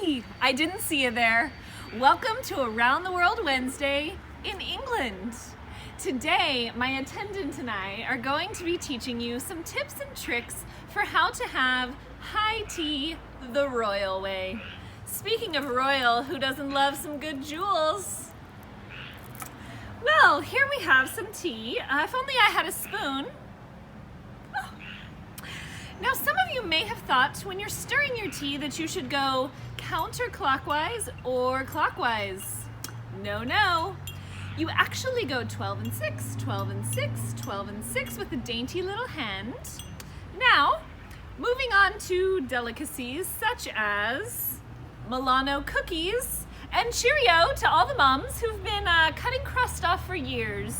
Hey, I didn't see you there. Welcome to Around the World Wednesday in England. Today, my attendant and I are going to be teaching you some tips and tricks for how to have high tea the royal way. Speaking of royal, who doesn't love some good jewels? Well, here we have some tea. If only I had a spoon. Now, some of you may have thought when you're stirring your tea that you should go counterclockwise or clockwise. No. You actually go 12 and 6, 12 and 6, 12 and 6 with a dainty little hand. Now, moving on to delicacies such as Milano cookies and Cheerio to all the moms who've been cutting crust off for years.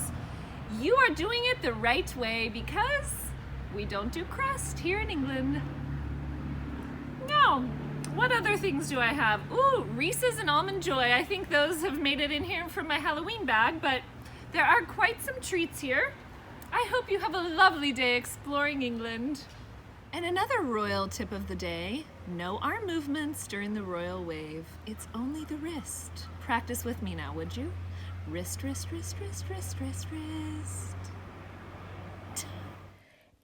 You are doing it the right way because we don't do crust here in England. Now, what other things do I have? Ooh, Reese's and Almond Joy. I think those have made it in here from my Halloween bag, but there are quite some treats here. I hope you have a lovely day exploring England. And another royal tip of the day, no arm movements during the royal wave. It's only the wrist. Practice with me now, would you? Wrist, wrist, wrist, wrist, wrist, wrist, wrist.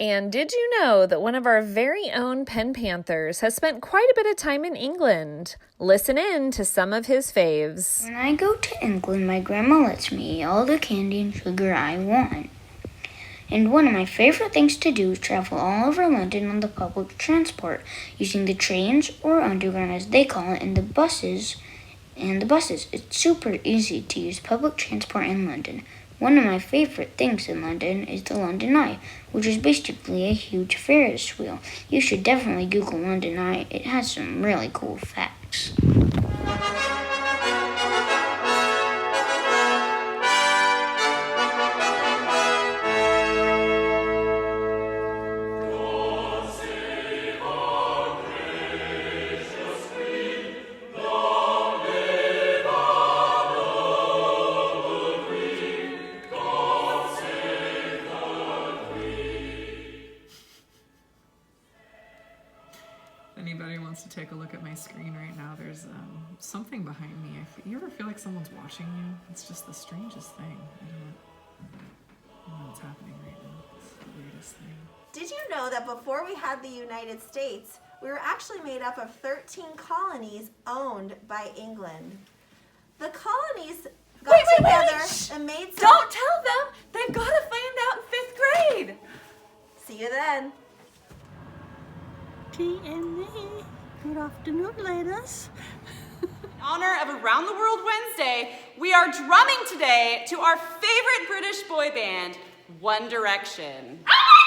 And did you know that one of our very own Pen Panthers has spent quite a bit of time in England? Listen in to some of his faves. When I go to England, my grandma lets me eat all the candy and sugar I want. And one of my favorite things to do is travel all over London on the public transport, using the trains or underground as they call it, and the buses. It's super easy to use public transport in London. One of my favorite things in London is the London Eye, which is basically a huge Ferris wheel. You should definitely Google London Eye. It has some really cool facts. Anybody wants to take a look at my screen right now, there's something behind me. You ever feel like someone's watching you? It's just the strangest thing. I don't know what's happening right now. It's the weirdest thing. Did you know that before we had the United States, we were actually made up of 13 colonies owned by England? The colonies got together and made some... Don't tell them! They've got to find out in 5th grade! See you then. TNA. Good afternoon, ladies. In honor of Around the World Wednesday, we are drumming today to our favorite British boy band, One Direction. Oh my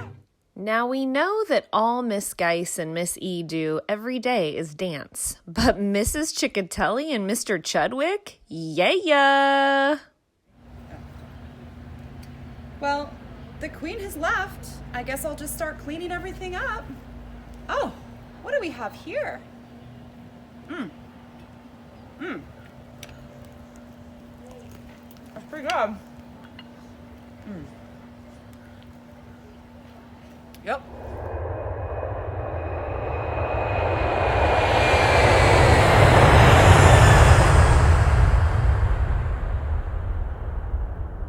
gosh! Now we know that all Miss Geis and Miss E do every day is dance, but Mrs. Chickatelli and Mr. Chudwick, yeah. Well, the Queen has left. I guess I'll just start cleaning everything up. Oh, what do we have here? That's pretty good.